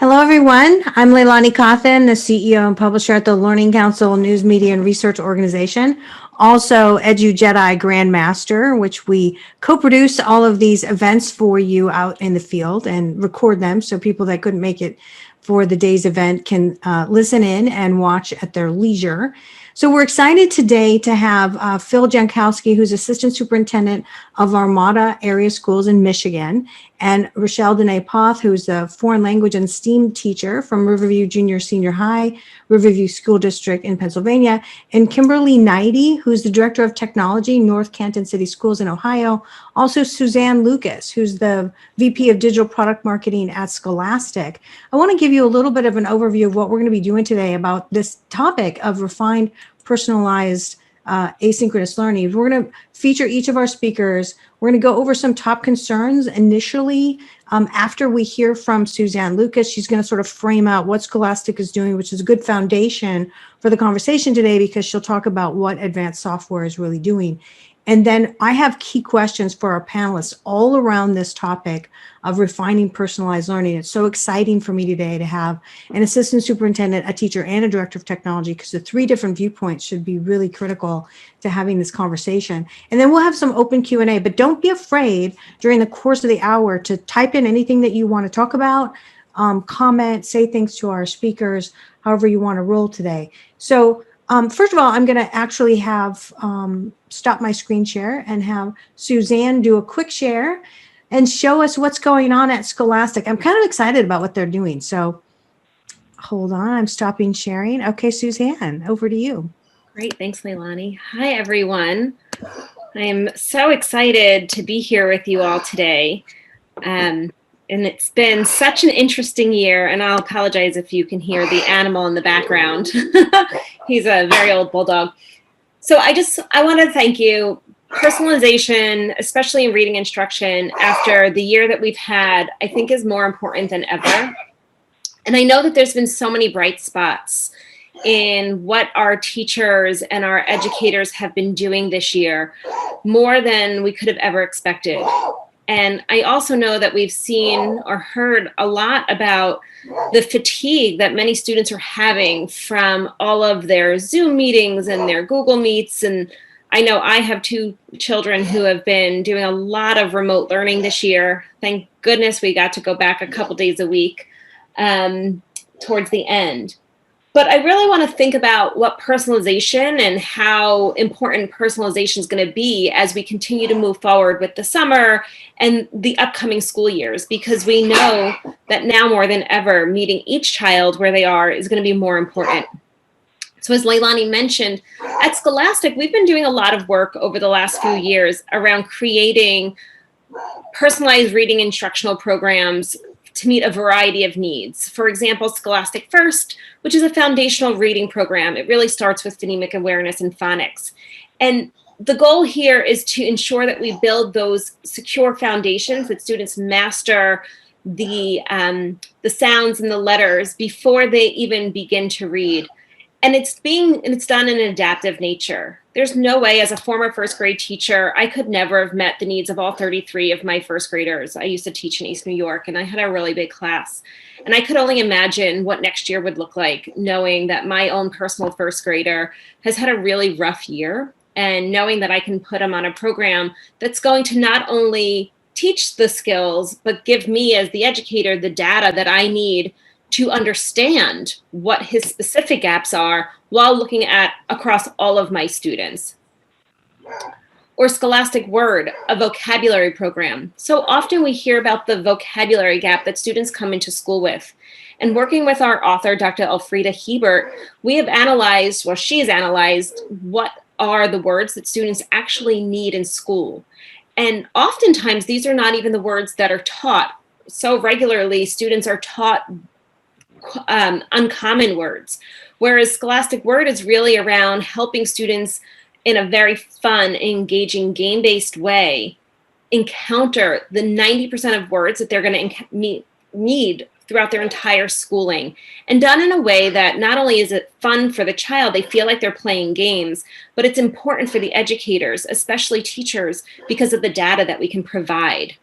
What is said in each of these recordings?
Hello, everyone. I'm LeiLani Cauthen, the CEO and publisher at the Learning Counsel News Media and Research Organization, also Edu Jedi Grandmaster, which we co-produce all of these events for you out in the field and record them so people that couldn't make it for the day's event can listen in and watch at their leisure. So we're excited today to have Phil Jankowski, who's Assistant Superintendent of Armada area schools in Michigan, and Rachelle Dene Poth, who's a foreign language and STEAM teacher from Riverview Junior Senior High, Riverview School District in Pennsylvania, and Kimberly Nidy, who's the Director of Technology, North Canton City Schools in Ohio. Also Suzanne Lucas, who's the VP of Digital Product Marketing at Scholastic. I want to give you a little bit of an overview of what we're going to be doing today about this topic of refined, personalized asynchronous learning. We're going to feature each of our speakers. We're going to go over some top concerns initially. After we hear from Suzanne Lucas, she's going to sort of frame out what Scholastic is doing, which is a good foundation for the conversation today because she'll talk about what advanced software is really doing. And then I have key questions for our panelists all around this topic of refining personalized learning. It's so exciting for me today to have an assistant superintendent, a teacher, and a director of technology, because the three different viewpoints should be really critical to having this conversation. And then we'll have some open Q&A, but don't be afraid during the course of the hour to type in anything that you want to talk about, comment, say things to our speakers, however you want to roll today. So first of all, I'm going to actually have stop my screen share and have Suzanne do a quick share and show us what's going on at Scholastic. I'm kind of excited about what they're doing. So hold on, I'm stopping sharing. Okay, Suzanne, over to you. Great, thanks, LeiLani. Hi, everyone. I am so excited to be here with you all today. And it's been such an interesting year, and I'll apologize if you can hear the animal in the background. He's a very old bulldog. So I want to thank you. Personalization, especially in reading instruction, after the year that we've had, I think is more important than ever. And I know that there's been so many bright spots in what our teachers and our educators have been doing this year, more than we could have ever expected. And I also know that we've seen or heard a lot about the fatigue that many students are having from all of their Zoom meetings and their Google Meets. And I know I have two children who have been doing a lot of remote learning this year. Thank goodness we got to go back a couple days a week towards the end. But I really want to think about what personalization and how important personalization is going to be as we continue to move forward with the summer and the upcoming school years, because we know that now more than ever, meeting each child where they are is going to be more important. So as LeiLani mentioned, at Scholastic, we've been doing a lot of work over the last few years around creating personalized reading instructional programs to meet a variety of needs. For example, Scholastic First, which is a foundational reading program. It really starts with phonemic awareness and phonics. And the goal here is to ensure that we build those secure foundations that students master the sounds and the letters before they even begin to read. And it's done in an adaptive nature. There's no way, as a former first grade teacher, I could never have met the needs of all 33 of my first graders. I used to teach in East New York, and I had a really big class. And I could only imagine what next year would look like, knowing that my own personal first grader has had a really rough year, and knowing that I can put him on a program that's going to not only teach the skills, but give me as the educator the data that I need to understand what his specific gaps are while looking at across all of my students. Or Scholastic Word, a vocabulary program. So often we hear about the vocabulary gap that students come into school with. And working with our author, Dr. Elfrida Hebert, we have analyzed, well, she's analyzed what are the words that students actually need in school. And oftentimes these are not even the words that are taught. So regularly students are taught uncommon words, whereas Scholastic Word is really around helping students in a very fun, engaging, game-based way encounter the 90% of words that they're going to need throughout their entire schooling, and done in a way that not only is it fun for the child, they feel like they're playing games, but it's important for the educators, especially teachers, because of the data that we can provide.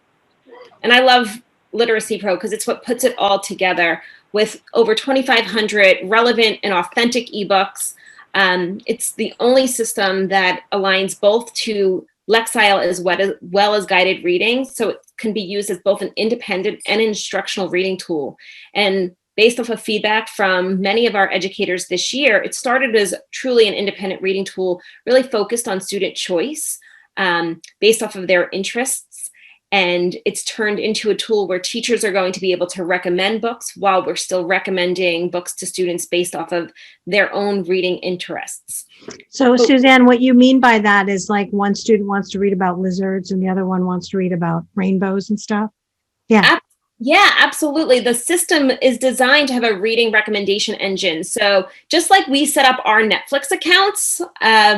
And I love Literacy Pro because it's what puts it all together with over 2,500 relevant and authentic ebooks. It's the only system that aligns both to Lexile as well as guided reading. So it can be used as both an independent and instructional reading tool. And based off of feedback from many of our educators this year, it started as truly an independent reading tool, really focused on student choice based off of their interests. And it's turned into a tool where teachers are going to be able to recommend books while we're still recommending books to students based off of their own reading interests. So Suzanne, what you mean by that is like one student wants to read about lizards and the other one wants to read about rainbows and stuff? Yeah. Yeah, absolutely. The system is designed to have a reading recommendation engine. So just like we set up our Netflix accounts,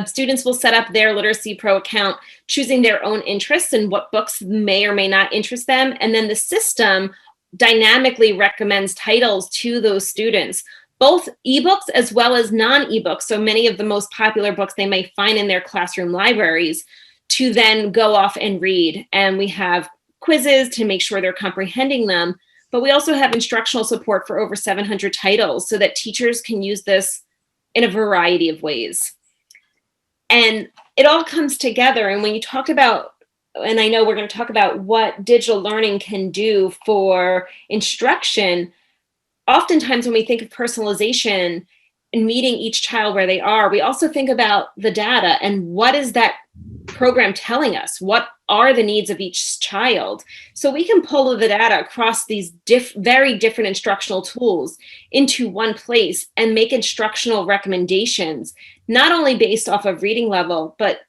students will set up their Literacy Pro account, choosing their own interests and what books may or may not interest them. And then the system dynamically recommends titles to those students, both ebooks as well as non-ebooks. So many of the most popular books they may find in their classroom libraries to then go off and read. And we have quizzes to make sure they're comprehending them, but we also have instructional support for over 700 titles so that teachers can use this in a variety of ways. And it all comes together. And when you talked about, and I know we're going to talk about what digital learning can do for instruction, oftentimes when we think of personalization and meeting each child where they are, we also think about the data and what is that program telling us? What are the needs of each child? So we can pull the data across these very different instructional tools into one place and make instructional recommendations, not only based off of reading level, but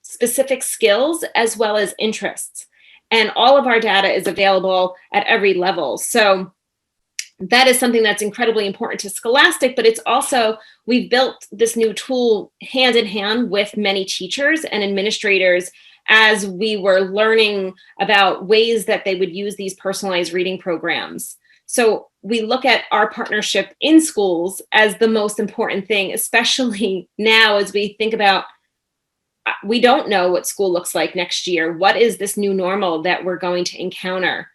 specific skills as well as interests. And all of our data is available at every level. So that is something that's incredibly important to Scholastic, but it's also, we've built this new tool hand in hand with many teachers and administrators as we were learning about ways that they would use these personalized reading programs. So we look at our partnership in schools as the most important thing, especially now as we think about, we don't know what school looks like next year. What is this new normal that we're going to encounter?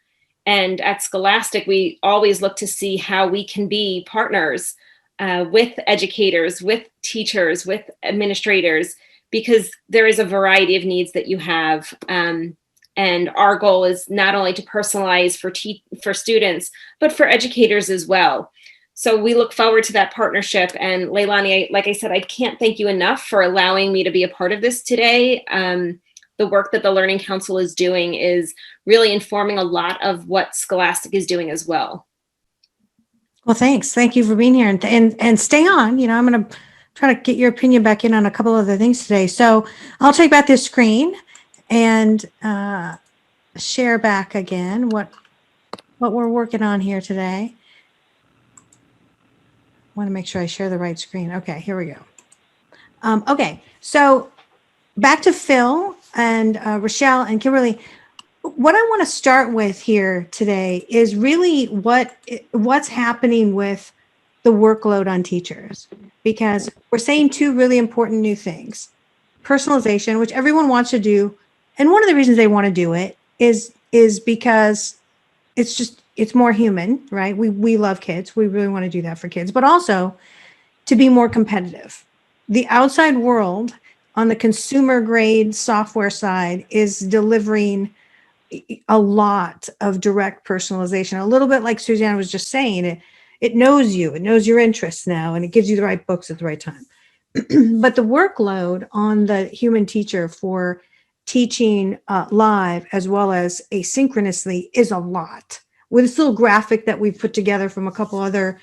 And at Scholastic, we always look to see how we can be partners with educators, with teachers, with administrators, because there is a variety of needs that you have. And our goal is not only to personalize for students, but for educators as well. So we look forward to that partnership. And LeiLani, like I said, I can't thank you enough for allowing me to be a part of this today. The work that the Learning Counsel is doing is really informing a lot of what Scholastic is doing as well. Well, thanks. Thank you for being here and stay on. You know, I'm going to try to get your opinion back in on a couple other things today. So I'll take back this screen and share back again what we're working on here today. I want to make sure I share the right screen. Okay, here we go. Okay, so back to Phil and Rachelle and Kimberly. What I want to start with here today is really what's happening with the workload on teachers, because we're saying two really important new things. Personalization, which everyone wants to do, and one of the reasons they want to do it is because it's more human, right? We love kids. We really want to do that for kids, but also to be more competitive. The outside world on the consumer grade software side is delivering a lot of direct personalization, a little bit like Suzanne was just saying. It knows you, it knows your interests now, and it gives you the right books at the right time. But the workload on the human teacher for teaching live as well as asynchronously is a lot. With this little graphic that we've put together from a couple other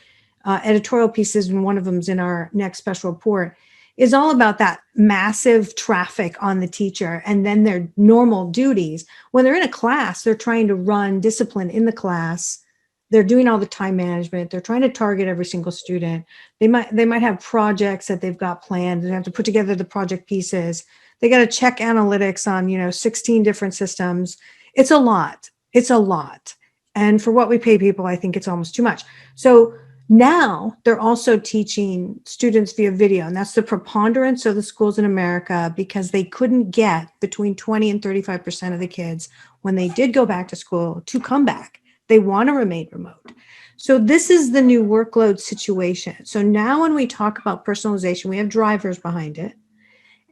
editorial pieces, and one of them is in our next special report, is all about that massive traffic on the teacher and then their normal duties. When they're in a class, they're trying to run discipline in the class. They're doing all the time management. They're trying to target every single student. They might have projects that they've got planned. They have to put together the project pieces. They got to check analytics on, 16 different systems. It's a lot. It's a lot. And for what we pay people, I think it's almost too much. So now they're also teaching students via video, and that's the preponderance of the schools in America, because they couldn't get between 20 and 35% of the kids when they did go back to school to come back. They want to remain remote. So this is the new workload situation. So now when we talk about personalization, we have drivers behind it,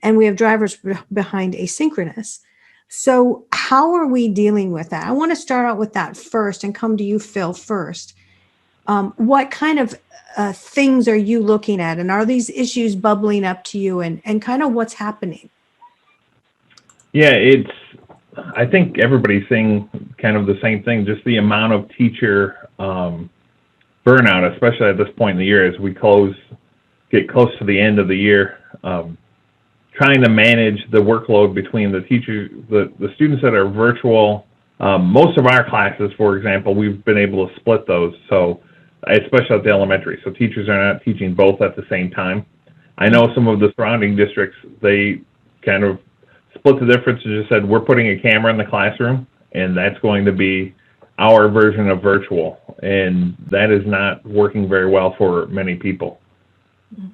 and we have drivers behind asynchronous. So how are we dealing with that? I want to start out with that first and come to you, Phil, first. What kind of things are you looking at? And are these issues bubbling up to you, and kind of what's happening? Yeah, I think everybody's saying kind of the same thing, just the amount of teacher burnout, especially at this point in the year as we get close to the end of the year, trying to manage the workload between the teachers, the students that are virtual. Most of our classes, for example, we've been able to split those, so especially at the elementary, so teachers are not teaching both at the same time. I know some of the surrounding districts, they kind of split the difference and just said, we're putting a camera in the classroom, and that's going to be our version of virtual, and that is not working very well for many people.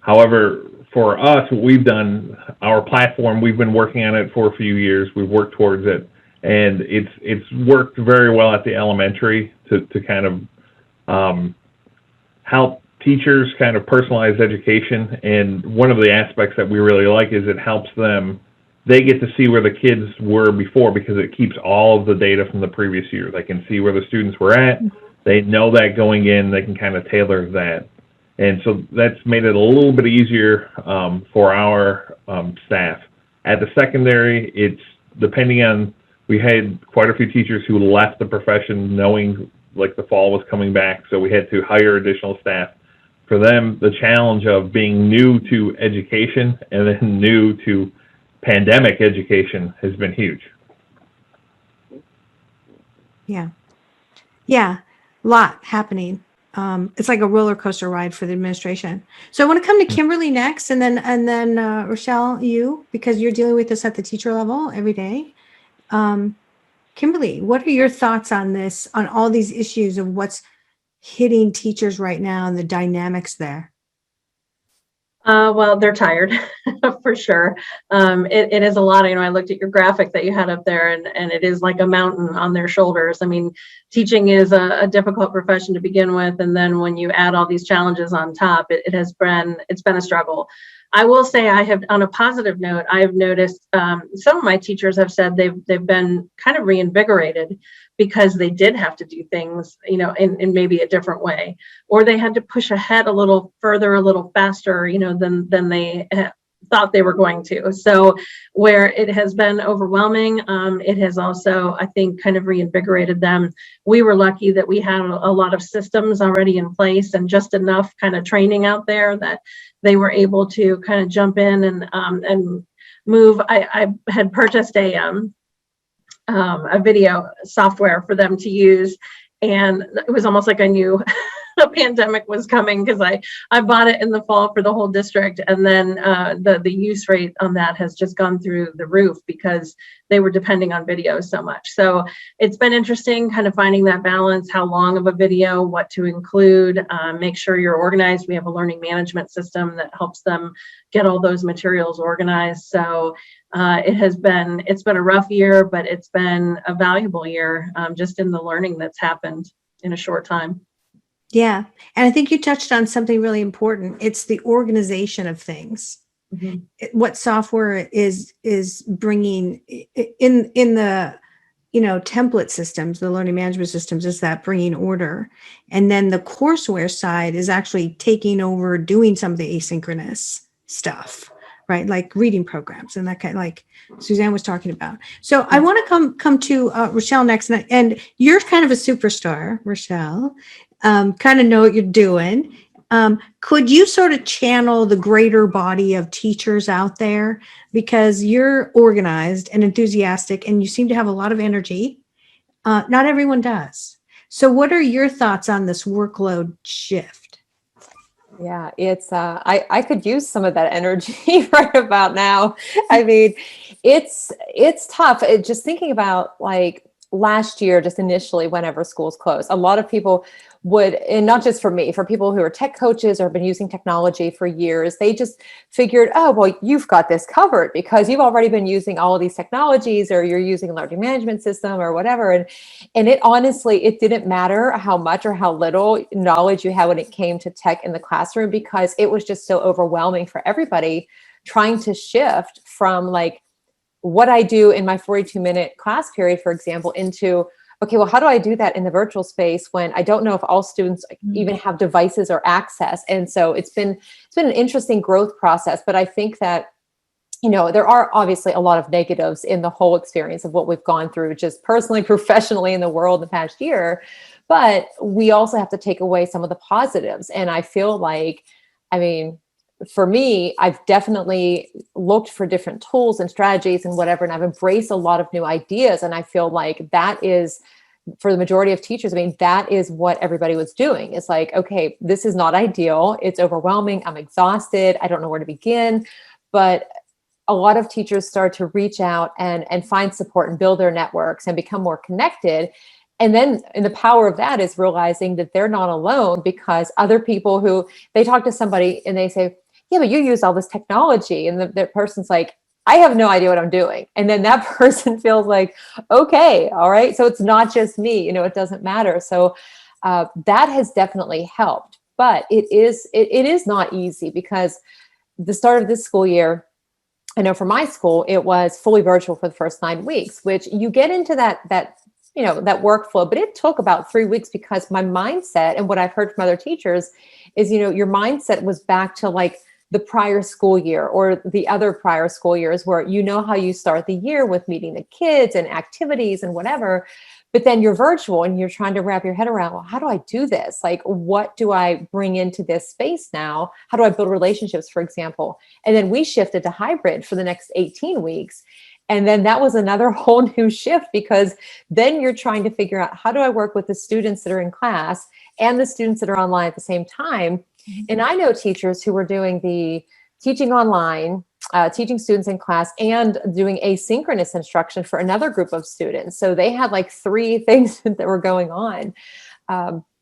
However, for us, what we've done, our platform, we've been working on it for a few years. We've worked towards it, and it's worked very well at the elementary to kind of help teachers kind of personalize education. And one of the aspects that we really like is it helps them. They get to see where the kids were before, because it keeps all of the data from the previous year. They can see where the students were at. They know that going in, they can kind of tailor that. And so that's made it a little bit easier for our staff. At the secondary, it's depending on, we had quite a few teachers who left the profession knowing like the fall was coming back, so we had to hire additional staff. For them, the challenge of being new to education and then new to pandemic education has been huge. Yeah. A lot happening. It's like a roller coaster ride for the administration. So I want to come to Kimberly next, and then Rachelle, you, because you're dealing with this at the teacher level every day. Kimberly, what are your thoughts on this, on all these issues of what's hitting teachers right now and the dynamics there? Well, they're tired for sure. It is a lot. I looked at your graphic that you had up there, and it is like a mountain on their shoulders. I mean, teaching is a difficult profession to begin with, and then when you add all these challenges on top, it's been a struggle. I will say, I have, on a positive note, I have noticed some of my teachers have said they've been kind of reinvigorated, because they did have to do things, in maybe a different way, or they had to push ahead a little further, a little faster, than they thought they were going to. So where it has been overwhelming, it has also, I think, kind of reinvigorated them. We were lucky that we had a lot of systems already in place and just enough kind of training out there that they were able to kind of jump in and move. I had purchased a video software for them to use, and it was almost like I knew a pandemic was coming, because I bought it in the fall for the whole district, and then the use rate on that has just gone through the roof because they were depending on video so much. So it's been interesting kind of finding that balance, how long of a video, what to include, make sure you're organized. We have a learning management system that helps them get all those materials organized. So it's been a rough year, but it's been a valuable year, just in the learning that's happened in a short time. Yeah. And I think you touched on something really important. It's the organization of things. Mm-hmm. What software is bringing in the, template systems, the learning management systems, is that bringing order. And then the courseware side is actually taking over, doing some of the asynchronous stuff, right? Like reading programs and that kind, like Suzanne was talking about. So I want to come to Rachelle next, and you're kind of a superstar, Rachelle. Kind of know what you're doing. Could you sort of channel the greater body of teachers out there, because you're organized and enthusiastic and you seem to have a lot of energy? Not everyone does. So what are your thoughts on this workload shift? Yeah, it's I could use some of that energy right about now. I mean, it's tough. Just thinking about like last year, just initially, whenever schools closed, a lot of people and not just for me, for people who are tech coaches or have been using technology for years, they just figured, oh, well, you've got this covered because you've already been using all of these technologies, or you're using a learning management system or whatever. And it honestly, it didn't matter how much or how little knowledge you had when it came to tech in the classroom, because it was just so overwhelming for everybody trying to shift from like what I do in my 42-minute class period, for example, into, okay, well, how do I do that in the virtual space when I don't know if all students even have devices or access? And so it's been an interesting growth process, but I think that, you know, there are obviously a lot of negatives in the whole experience of what we've gone through, just personally, professionally, in the world in the past year. But we also have to take away some of the positives. And I feel like, I mean, for me, I've definitely looked for different tools and strategies and whatever, and I've embraced a lot of new ideas. And I feel like that is, for the majority of teachers, I mean, that is what everybody was doing. It's like, okay, this is not ideal. It's overwhelming. I'm exhausted. I don't know where to begin. But a lot of teachers start to reach out and find support and build their networks and become more connected. And then, and the power of that is realizing that they're not alone, because other people who, they talk to somebody and they say, yeah, but you use all this technology. And the person's like, I have no idea what I'm doing. And then that person feels like, okay, all right. So it's not just me, you know, it doesn't matter. So that has definitely helped, but it is not easy, because the start of this school year, I know for my school, it was fully virtual for the first 9 weeks, which you get into that you know, that workflow, but it took about 3 weeks, because my mindset, and what I've heard from other teachers is, you know, your mindset was back to like the prior school year or the other prior school years, where you know how you start the year with meeting the kids and activities and whatever, but then you're virtual and you're trying to wrap your head around, well, how do I do this? Like, what do I bring into this space now? How do I build relationships, for example? And then we shifted to hybrid for the next 18 weeks. And then that was another whole new shift, because then you're trying to figure out, how do I work with the students that are in class and the students that are online at the same time? And I know teachers who were doing the teaching online, teaching students in class, and doing asynchronous instruction for another group of students. So they had like 3 things that were going on.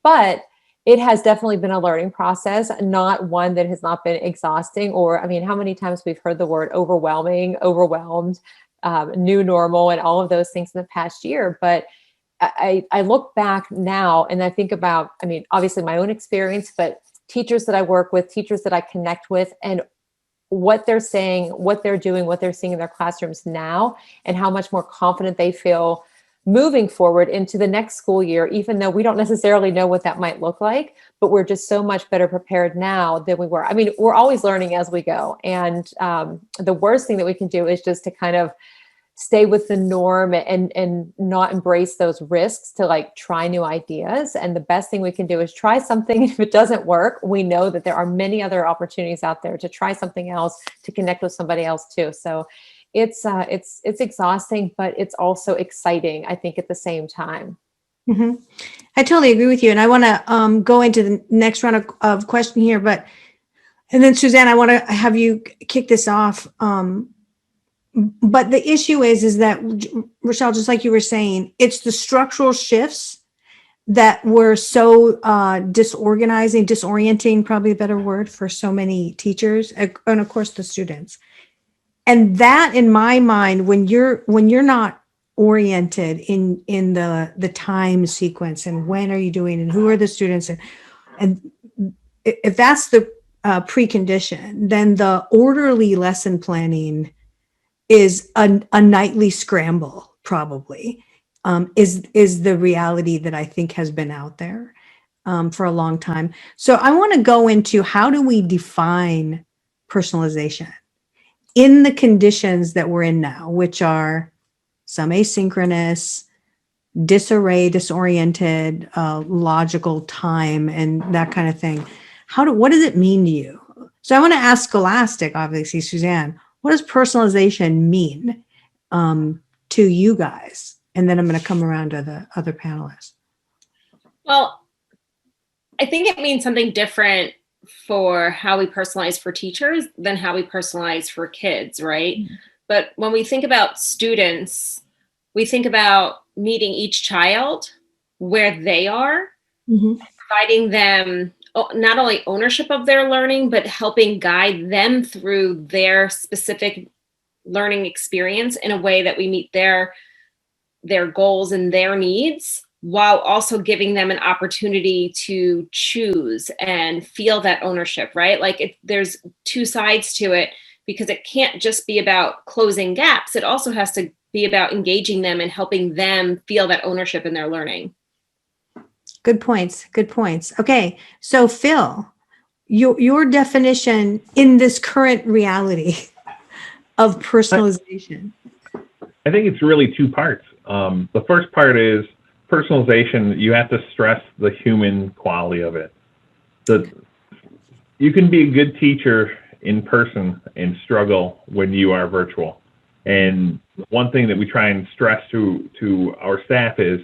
But it has definitely been a learning process, not one that has not been exhausting. Or, I mean, how many times we've heard the word overwhelming, overwhelmed, new normal, and all of those things in the past year. But I look back now and I think about, I mean, obviously my own experience, but teachers that I work with, teachers that I connect with, and what they're saying, what they're doing, what they're seeing in their classrooms now, and how much more confident they feel moving forward into the next school year, even though we don't necessarily know what that might look like, but we're just so much better prepared now than we were. I mean, we're always learning as we go. And the worst thing that we can do is just to kind of stay with the norm and not embrace those risks to like try new ideas. And the best thing we can do is try something. If it doesn't work, we know that there are many other opportunities out there to try something else, to connect with somebody else too. So it's exhausting, but it's also exciting, I think, at the same time. Mm-hmm. I totally agree with you. And I want to go into the next round of question here, and then Suzanne, I want to have you kick this off. But the issue is that, Rachelle, just like you were saying, it's the structural shifts that were so disorienting, probably a better word, for so many teachers, and of course the students. And that, in my mind, when you're not oriented in the time sequence, and when are you doing, and who are the students, and if that's the precondition, then the orderly lesson planning is a nightly scramble, probably, is the reality that I think has been out there for a long time. So I want to go into, how do we define personalization in the conditions that we're in now, which are some asynchronous, disarray, disoriented, logical time, and that kind of thing. What does it mean to you? So I want to ask Scholastic, obviously, Suzanne, what does personalization mean to you guys? And then I'm going to come around to the other panelists. Well, I think it means something different for how we personalize for teachers than how we personalize for kids, right? Mm-hmm. But when we think about students, we think about meeting each child where they are, mm-hmm. providing them not only ownership of their learning, but helping guide them through their specific learning experience in a way that we meet their goals and their needs, while also giving them an opportunity to choose and feel that ownership, right? Like there's two sides to it, because it can't just be about closing gaps. It also has to be about engaging them and helping them feel that ownership in their learning. Good points. Good points. Okay. So Phil, your definition in this current reality of personalization. I think it's really two parts. The first part is personalization. You have to stress the human quality of it. You can be a good teacher in person and struggle when you are virtual. And one thing that we try and stress to our staff is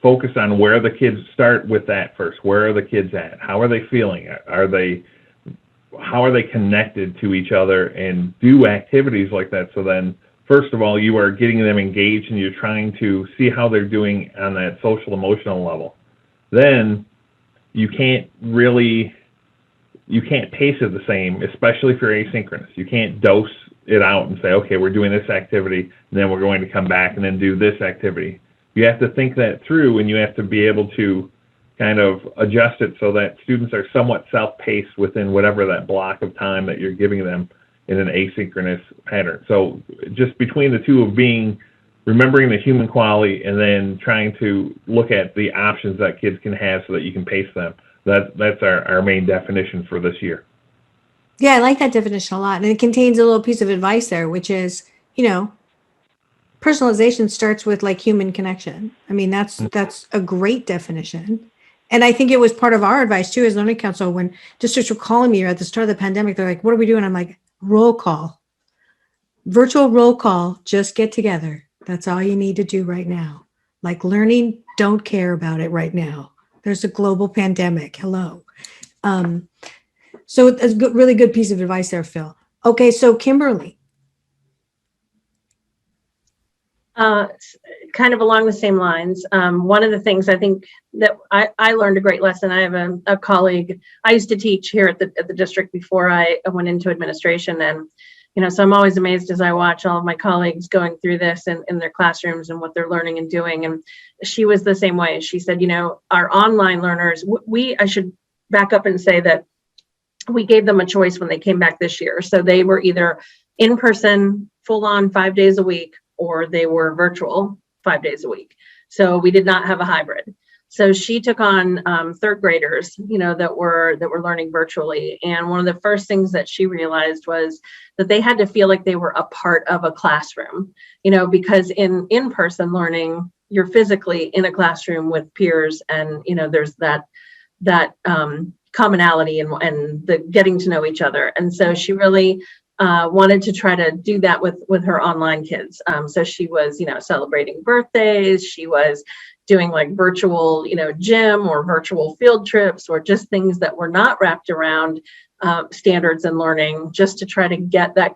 focus on where the kids start with that first. Where are the kids at? How are they feeling? How are they connected to each other, and do activities like that? So then, first of all, you are getting them engaged and you're trying to see how they're doing on that social emotional level. Then you can't pace it the same, especially if you're asynchronous. You can't dose it out and say, okay, we're doing this activity, and then we're going to come back and then do this activity. You have to think that through, and you have to be able to kind of adjust it so that students are somewhat self-paced within whatever that block of time that you're giving them in an asynchronous pattern. So just between the two of remembering the human quality and then trying to look at the options that kids can have so that you can pace them. That's our main definition for this year. Yeah, I like that definition a lot. And it contains a little piece of advice there, which is, personalization starts with like human connection. I mean, that's a great definition. And I think it was part of our advice too as Learning Counsel when districts were calling me at the start of the pandemic. They're like, what are we doing? I'm like, roll call, virtual roll call, just get together. That's all you need to do right now. Like learning, don't care about it right now. There's a global pandemic. Hello. So it's a really good piece of advice there, Phil. Okay, so Kimberly. Kind of along the same lines. One of the things I think that I learned a great lesson. I have a colleague. I used to teach here at the district before I went into administration, and so I'm always amazed as I watch all of my colleagues going through this in their classrooms and what they're learning and doing. And she was the same way. She said, our online learners. I should back up and say that we gave them a choice when they came back this year. So they were either in person, full on 5 days a week, or they were virtual 5 days a week. So we did not have a hybrid. So she took on third graders, that were learning virtually. And one of the first things that she realized was that they had to feel like they were a part of a classroom, because in in-person learning, you're physically in a classroom with peers, and there's that commonality and the getting to know each other. And so she really wanted to try to do that with her online kids. So she was, celebrating birthdays. She was doing like virtual, gym or virtual field trips, or just things that were not wrapped around standards and learning, just to try to get that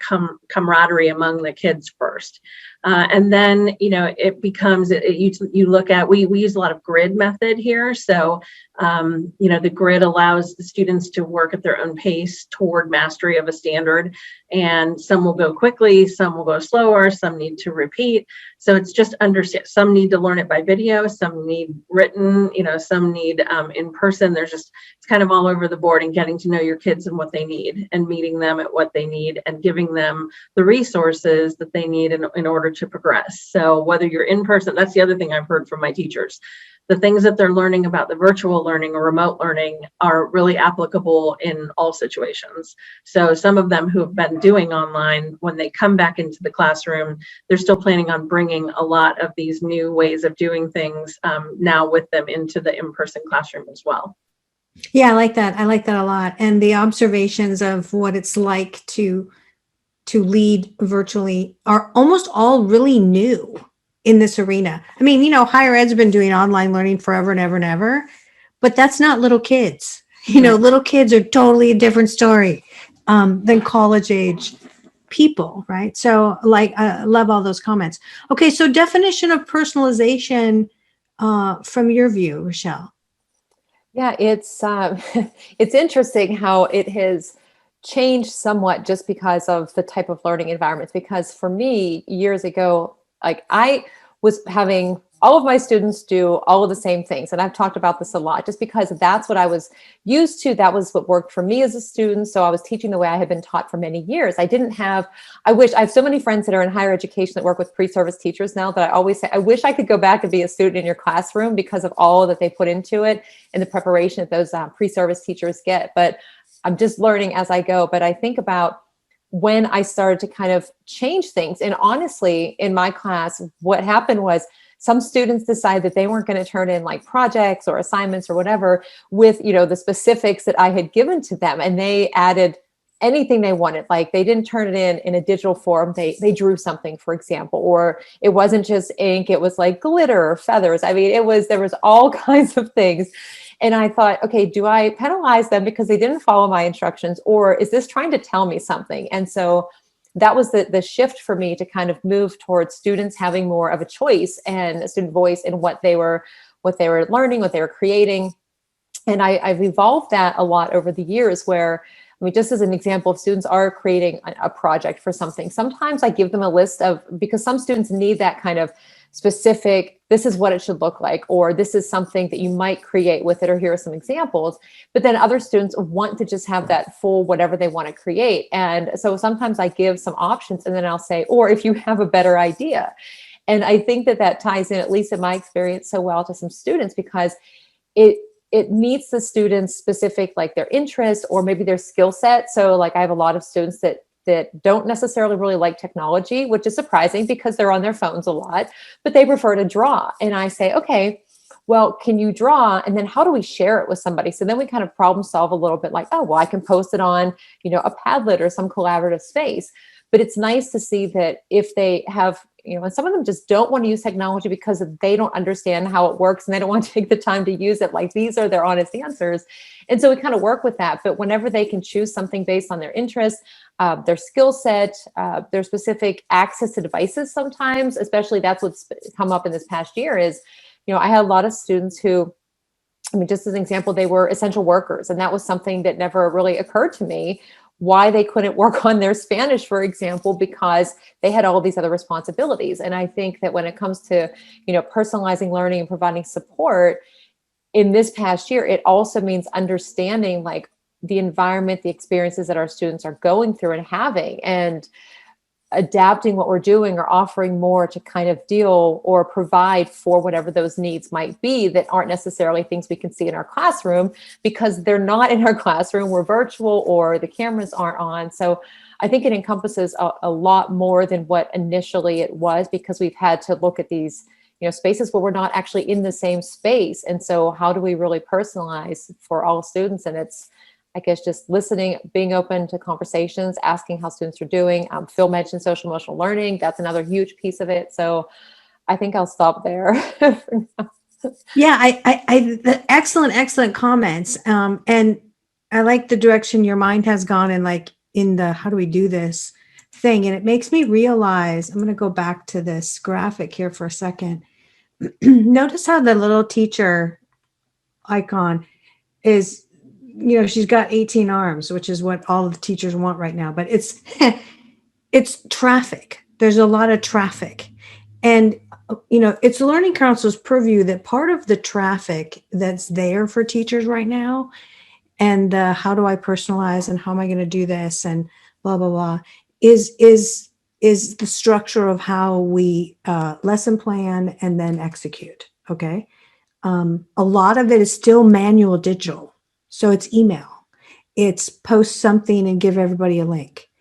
camaraderie among the kids first. And then, it becomes, you look at, we use a lot of grid method here. So, the grid allows the students to work at their own pace toward mastery of a standard. And some will go quickly, some will go slower, some need to repeat. So it's just understand, some need to learn it by video, some need written, some need in person. It's kind of all over the board, and getting to know your kids and what they need, and meeting them at what they need, and giving them the resources that they need in order to progress. So whether you're in person, that's the other thing I've heard from my teachers. The things that they're learning about the virtual learning or remote learning are really applicable in all situations. So some of them who have been doing online, when they come back into the classroom, they're still planning on bringing a lot of these new ways of doing things now with them into the in-person classroom as well. Yeah, I like that. I like that a lot. And the observations of what it's like to lead virtually are almost all really new in this arena. I mean, higher ed's been doing online learning forever and ever and ever, but that's not little kids. Little kids are totally a different story than college age people, right? So I love all those comments. Okay, so definition of personalization from your view, Rachelle. Yeah, it's it's interesting how it has changed somewhat just because of the type of learning environments. Because for me, years ago, like I was having all of my students do all of the same things. And I've talked about this a lot just because that's what I was used to. That was what worked for me as a student. So I was teaching the way I had been taught for many years. I didn't have, I have so many friends that are in higher education that work with pre-service teachers now that I always say, I wish I could go back and be a student in your classroom because of all that they put into it and the preparation that those pre-service teachers get. But I'm just learning as I go. But I think about when I started to kind of change things. And honestly, in my class, what happened was some students decided that they weren't going to turn in like projects or assignments or whatever with, the specifics that I had given to them. And they added anything they wanted. Like they didn't turn it in a digital form. They drew something, for example, or it wasn't just ink. It was like glitter or feathers. I mean, there was all kinds of things. And I thought, okay, do I penalize them because they didn't follow my instructions, or is this trying to tell me something? And so that was the shift for me to kind of move towards students having more of a choice and a student voice in what they were learning, what they were creating. And I've evolved that a lot over the years where, I mean, just as an example, if students are creating a project for something, sometimes I give them a list because some students need that kind of specific, this is what it should look like, or this is something that you might create with it, or here are some examples. But then other students want to just have that full whatever they want to create. And so sometimes I give some options and then I'll say, or if you have a better idea. And I think that ties in, at least in my experience, so well to some students because it meets the students' specific, like their interest or maybe their skill set. So like I have a lot of students that don't necessarily really like technology, which is surprising because they're on their phones a lot, but they prefer to draw. And I say, okay, well, can you draw? And then how do we share it with somebody? So then we kind of problem solve a little bit like, oh, well, I can post it on, a Padlet or some collaborative space. But it's nice to see that if they have, and some of them just don't want to use technology because they don't understand how it works and they don't want to take the time to use it. Like these are their honest answers. And so we kind of work with that. But whenever they can choose something based on their interests, their skill set, their specific access to devices sometimes, especially that's what's come up in this past year is, I had a lot of students who, just as an example, they were essential workers. And that was something that never really occurred to me, why they couldn't work on their Spanish, for example, because they had all these other responsibilities. And I think that when it comes to, personalizing learning and providing support in this past year, it also means understanding like the environment, the experiences that our students are going through and having, and adapting what we're doing or offering more to kind of deal or provide for whatever those needs might be that aren't necessarily things we can see in our classroom because they're not in our classroom. We're virtual or the cameras aren't on. So I think it encompasses a lot more than what initially it was because we've had to look at these spaces where we're not actually in the same space. And so how do we really personalize for all students? And it's, I guess, just listening, being open to conversations, asking how students are doing. Phil mentioned social emotional learning. That's another huge piece of it. So I think I'll stop there. Yeah, excellent comments. And I like the direction your mind has gone in, like in the, how do we do this thing? And it makes me realize, I'm going to go back to this graphic here for a second. Notice how the little teacher icon is, she's got 18 arms, which is what all the teachers want right now, but it's traffic. There's a lot of traffic. And, it's Learning Counsel's purview that part of the traffic that's there for teachers right now, and how do I personalize and how am I going to do this and blah, blah, blah, is the structure of how we lesson plan and then execute. Okay. A lot of it is still manual digital. So it's email, it's post something and give everybody a link.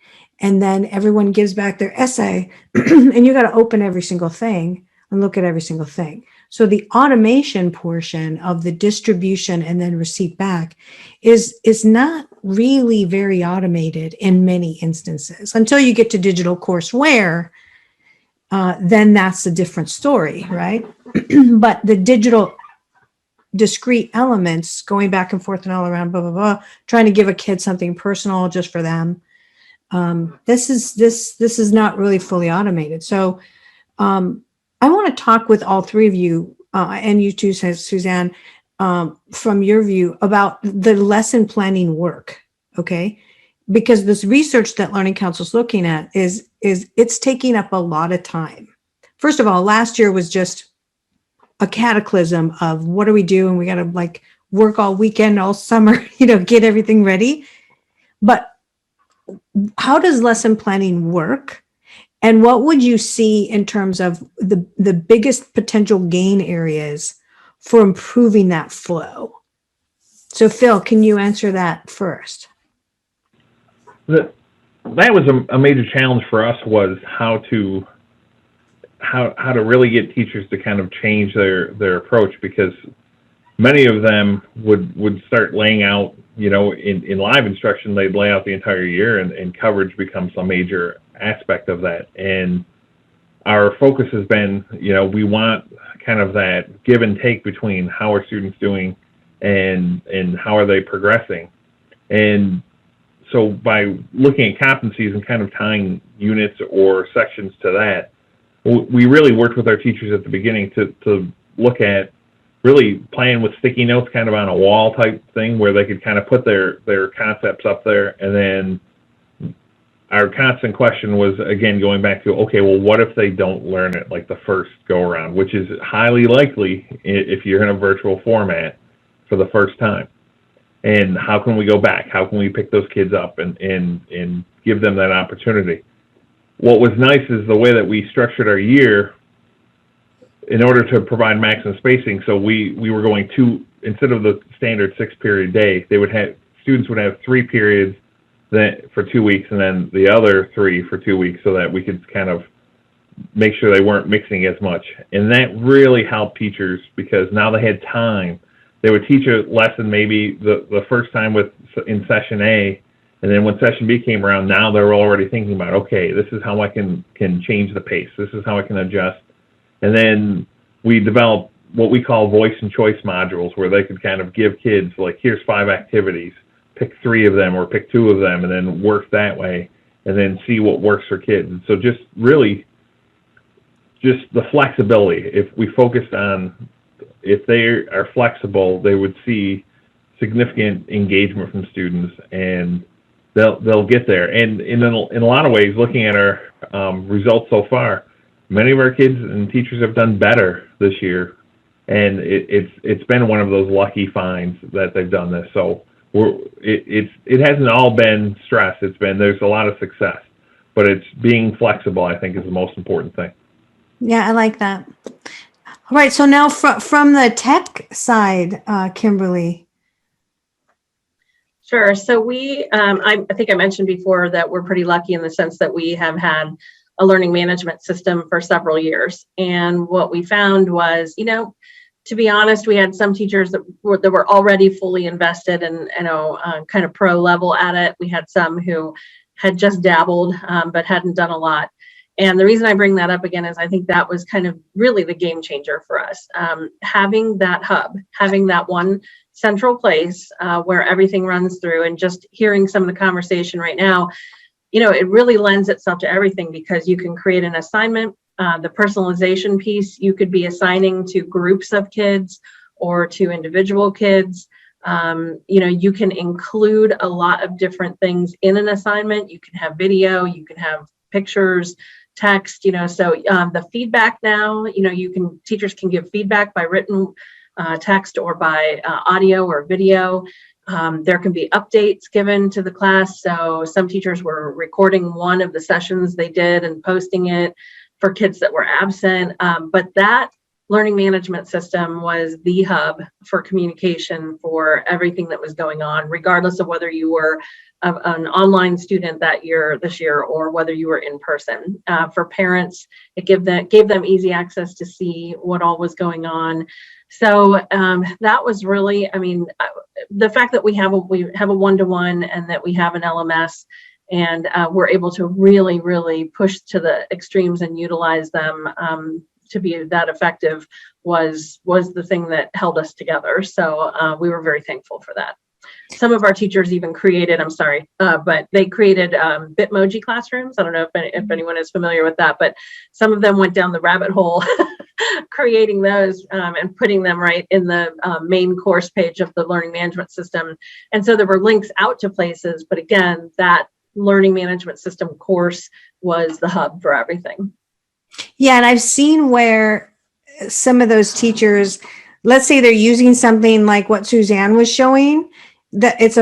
And then everyone gives back their essay and you got to open every single thing and look at every single thing. So the automation portion of the distribution and then receipt back is not really very automated in many instances until you get to digital courseware. Then that's a different story, right? But the digital discrete elements going back and forth and all around, blah, blah, blah, trying to give a kid something personal just for them. This is not really fully automated. So I want to talk with all three of you and you too, Suzanne, from your view about the lesson planning work, okay? Because this research that Learning Counsel is looking at is it's taking up a lot of time. First of all, last year was just a cataclysm of what do we do? And we got to like work all weekend, all summer, get everything ready. But how does lesson planning work? And what would you see in terms of the biggest potential gain areas for improving that flow? So Phil, can you answer that first? That was a major challenge for us, was how to really get teachers to kind of change their approach, because many of them would start laying out, in live instruction, they'd lay out the entire year, and coverage becomes a major aspect of that. And our focus has been, we want kind of that give and take between how are students doing and how are they progressing. And so by looking at competencies and kind of tying units or sections to that, we really worked with our teachers at the beginning to look at really playing with sticky notes kind of on a wall type thing, where they could kind of put their concepts up there. And then our constant question was, again, going back to, okay, well, what if they don't learn it like the first go around, which is highly likely if you're in a virtual format for the first time. And how can we go back? How can we pick those kids up and give them that opportunity? What was nice is the way that we structured our year in order to provide maximum spacing. So we were going instead of the standard 6-period day, students would have 3 periods for 2 weeks, and then the other 3 for 2 weeks, so that we could kind of make sure they weren't mixing as much. And that really helped teachers, because now they had time. They would teach a lesson maybe the first time in session A, and then when session B came around, now they're already thinking about, okay, this is how I can change the pace. This is how I can adjust. And then we developed what we call voice and choice modules, where they could kind of give kids, like, here's 5 activities, pick 3 of them or pick 2 of them, and then work that way, and then see what works for kids. And so just the flexibility. If we focused on, if they are flexible, they would see significant engagement from students, and they'll get there. And in a lot of ways, looking at our results so far, many of our kids and teachers have done better this year, and it's been one of those lucky finds that they've done this. So it hasn't all been stress. There's a lot of success, but it's being flexible, I think, is the most important thing. Yeah, I like that. All right. So now from the tech side, Kimberly. Sure. So I think I mentioned before that we're pretty lucky in the sense that we have had a learning management system for several years. And what we found was, to be honest, we had some teachers that were already fully invested and, kind of pro level at it. We had some who had just dabbled, but hadn't done a lot. And the reason I bring that up again is I think that was kind of really the game changer for us. Having that hub, having that one central place where everything runs through, and just hearing some of the conversation right now, it really lends itself to everything, because you can create an assignment. The personalization piece, you could be assigning to groups of kids or to individual kids. You can include a lot of different things in an assignment. You can have video, you can have pictures, text, so the feedback now, teachers can give feedback by written text or by audio or video. There can be updates given to the class. So some teachers were recording one of the sessions they did and posting it for kids that were absent. But that learning management system was the hub for communication for everything that was going on, regardless of whether you were an online student this year, or whether you were in person. For parents, it gave them easy access to see what all was going on. So that was really, the fact that we have a one-to-one, and that we have an LMS, and we're able to really, really push to the extremes and utilize them to be that effective was the thing that held us together. So we were very thankful for that. Some of our teachers even created, but they created Bitmoji classrooms. I don't know if anyone is familiar with that, but some of them went down the rabbit hole creating those and putting them right in the main course page of the learning management system. And so there were links out to places, but again, that learning management system course was the hub for everything. Yeah, and I've seen where some of those teachers, let's say they're using something like what Suzanne was showing, that it's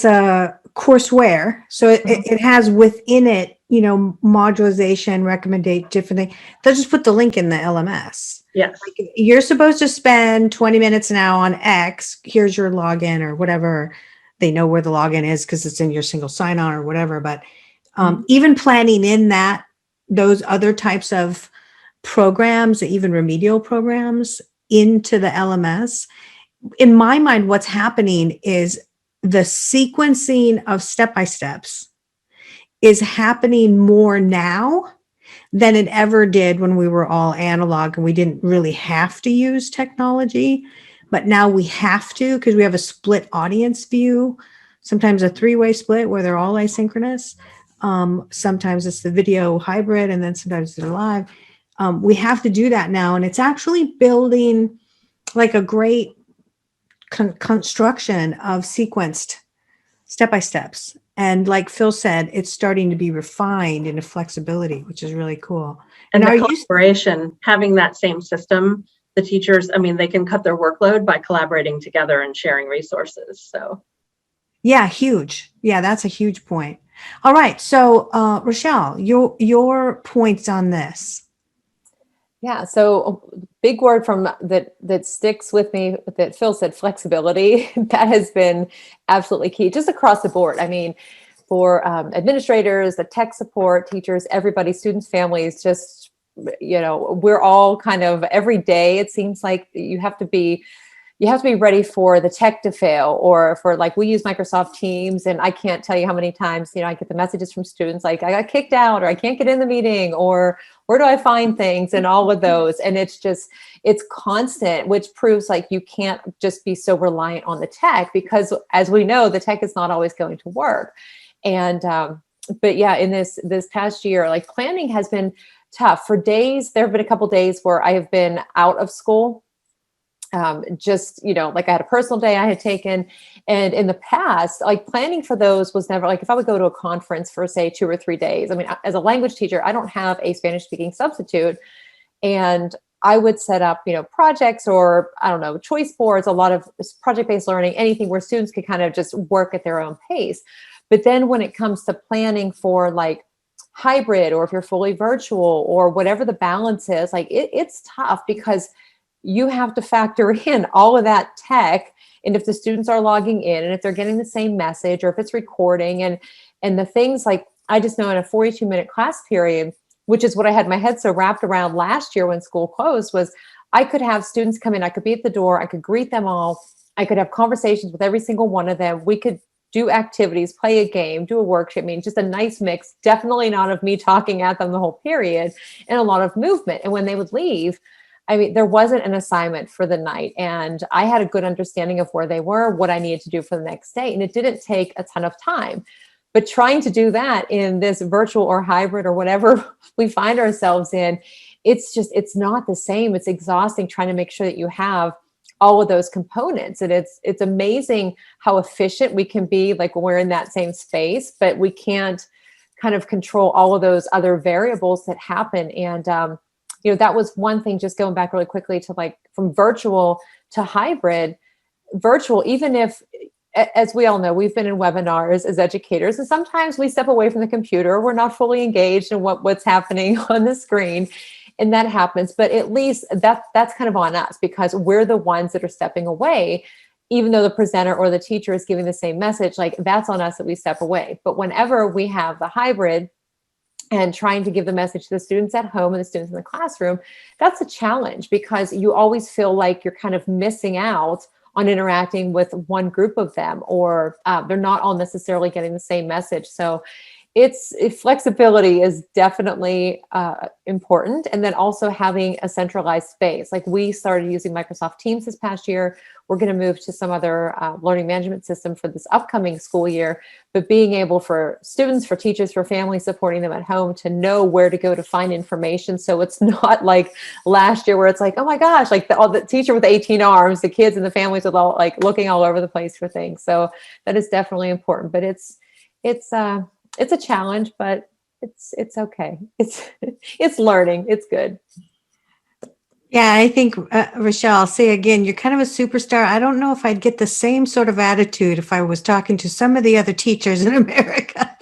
a courseware. So it has within it, modularization, recommendate different things. They'll just put the link in the LMS. Yes. Like, you're supposed to spend 20 minutes now on X. Here's your login or whatever. They know where the login is because it's in your single sign-on or whatever. But even planning in those other types of programs, even remedial programs into the LMS, in my mind, what's happening is the sequencing of step-by-steps is happening more now than it ever did when we were all analog and we didn't really have to use technology. But now we have to, because we have a split audience view, sometimes a three-way split where they're all asynchronous. Sometimes it's the video hybrid, and then sometimes they're live. We have to do that now. And it's actually building like a great construction of sequenced step-by-steps. And like Phil said, it's starting to be refined into flexibility, which is really cool. And are the you collaboration, having that same system, the teachers, they can cut their workload by collaborating together and sharing resources. So. Yeah, huge. Yeah, that's a huge point. All right. So, Rachelle, your points on this. Yeah, so big word from that sticks with me that Phil said, flexibility. That has been absolutely key just across the board. For administrators, the tech support, teachers, everybody, students, families, just, we're all kind of every day, it seems like you have to be ready for the tech to fail, or for, like, we use Microsoft Teams, and I can't tell you how many times, I get the messages from students like, I got kicked out, or I can't get in the meeting, or where do I find things, and all of those. And it's constant, which proves like you can't just be so reliant on the tech, because as we know, the tech is not always going to work. And, but yeah, in this past year, like, planning has been tough. For days, there have been a couple days where I have been out of school. Like, I had a personal day I had taken, and in the past, like, planning for those was never like, if I would go to a conference for, say, 2 or 3 days. As a language teacher, I don't have a Spanish speaking substitute, and I would set up, projects, or I don't know, choice boards, a lot of project-based learning, anything where students could kind of just work at their own pace. But then when it comes to planning for, like, hybrid, or if you're fully virtual, or whatever the balance is, like, it's tough, because you have to factor in all of that tech, and if the students are logging in, and if they're getting the same message, or if it's recording, and the things, like, I just know in a 42-minute class period, which is what I had my head so wrapped around last year when school closed, was I could have students come in, I could be at the door, I could greet them all, I could have conversations with every single one of them, we could do activities, play a game, do a workshop. Just a nice mix, definitely not of me talking at them the whole period, and a lot of movement. And when they would leave, there wasn't an assignment for the night, and I had a good understanding of where they were, what I needed to do for the next day. And it didn't take a ton of time, but trying to do that in this virtual or hybrid or whatever we find ourselves in, it's not the same. It's exhausting trying to make sure that you have all of those components. And it's amazing how efficient we can be, like, when we're in that same space, but we can't kind of control all of those other variables that happen. And, that was one thing, just going back really quickly to, like, from virtual to hybrid. Virtual, even if, as we all know, we've been in webinars as educators, and sometimes we step away from the computer, we're not fully engaged in what's happening on the screen, and that happens. But at least that's kind of on us, because we're the ones that are stepping away, even though the presenter or the teacher is giving the same message. Like, that's on us that we step away. But whenever we have the hybrid, and trying to give the message to the students at home and the students in the classroom, that's a challenge, because you always feel like you're kind of missing out on interacting with one group of them, or they're not all necessarily getting the same message. So flexibility is definitely important. And then also having a centralized space. Like we started using Microsoft Teams this past year. We're going to move to some other learning management system for this upcoming school year. But being able for students, for teachers, for families supporting them at home to know where to go to find information. So it's not like last year where it's like, oh my gosh, like the teacher with 18 arms, the kids and the families with all like looking all over the place for things. So that is definitely important. But it's a challenge, but it's okay. It's learning. It's good. Yeah, I think, Rachelle, I'll say again, you're kind of a superstar. I don't know if I'd get the same sort of attitude if I was talking to some of the other teachers in America.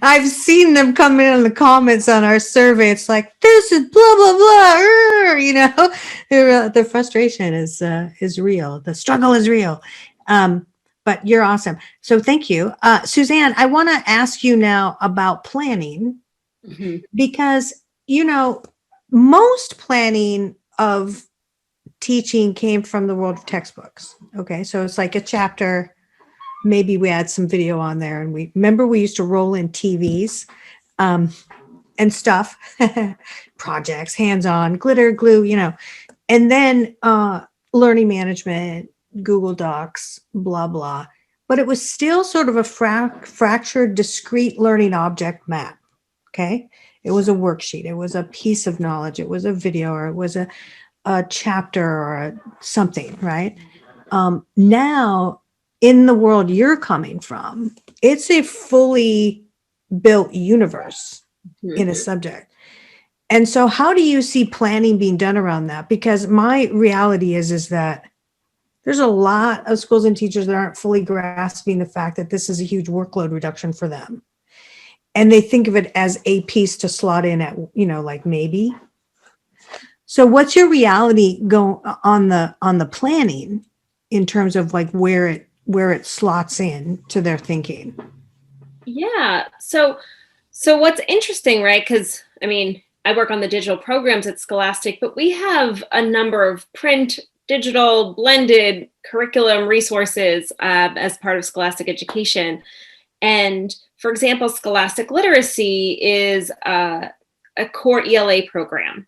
I've seen them come in the comments on our survey. It's like, this is blah, blah, blah, you know, their frustration is real. The struggle is real. But you're awesome. So thank you. Suzanne, I want to ask you now about planning because, you know, most planning of teaching came from the world of textbooks. Okay. So it's like a chapter, maybe we add some video on there, and we used to roll in TVs and stuff, projects, hands-on, glitter, glue, you know, and then learning management, Google Docs, blah, blah. But it was still sort of a fractured, discrete learning object map. Okay. It was a worksheet. It was a piece of knowledge. It was a video, or it was a chapter or something, right? Now, in the world you're coming from, it's a fully built universe in a subject. And so how do you see planning being done around that? Because my reality is that there's a lot of schools and teachers that aren't fully grasping the fact that this is a huge workload reduction for them. And they think of it as a piece to slot in at, you know, like maybe. So what's your reality go on the planning in terms of like where it slots in to their thinking? Yeah. So what's interesting, right? Because I mean, I work on the digital programs at Scholastic, but we have a number of print, digital, blended curriculum resources as part of Scholastic Education. And for example, Scholastic Literacy is a core ELA program.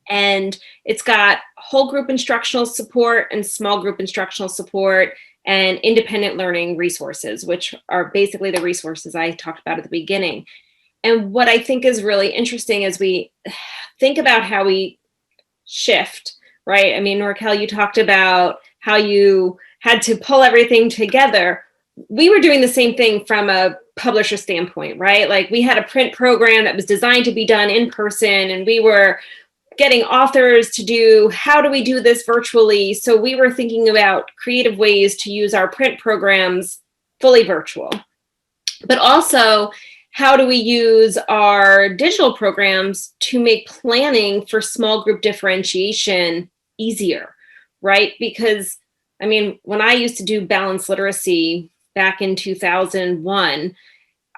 And it's got whole group instructional support and small group instructional support and independent learning resources, which are basically the resources I talked about at the beginning. And what I think is really interesting as we think about how we shift, right? I mean, Raquel, you talked about how you had to pull everything together. We were doing the same thing from a publisher standpoint, right? Like we had a print program that was designed to be done in person, and we were getting authors to do, how do we do this virtually? So we were thinking about creative ways to use our print programs fully virtual. But also, how do we use our digital programs to make planning for small group differentiation easier, right? Because, I mean, when I used to do balanced literacy back in 2001,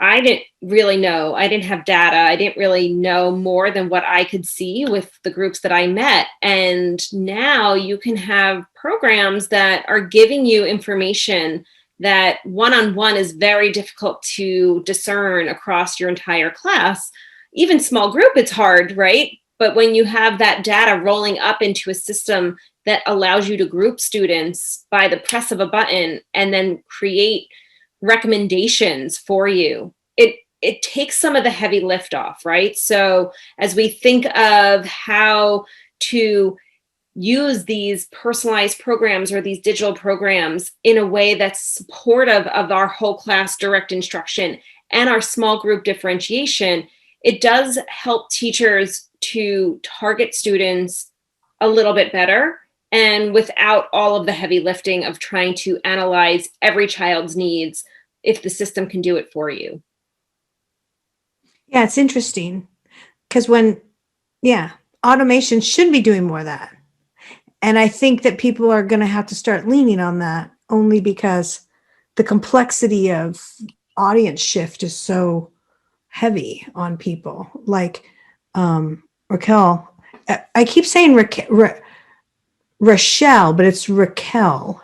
I didn't really know. I didn't have data. I didn't really know more than what I could see with the groups that I met. And now you can have programs that are giving you information that one-on-one is very difficult to discern across your entire class. Even small group, it's hard, right? But when you have that data rolling up into a system that allows you to group students by the press of a button and then create recommendations for you, it takes some of the heavy lift off, right? So as we think of how to use these personalized programs or these digital programs in a way that's supportive of our whole class direct instruction and our small group differentiation, it does help teachers to target students a little bit better and without all of the heavy lifting of trying to analyze every child's needs if the system can do it for you. Yeah, it's interesting because automation should be doing more of that. And I think that people are going to have to start leaning on that only because the complexity of audience shift is so heavy on people. Like Raquel, I keep saying Rachelle, but it's Raquel.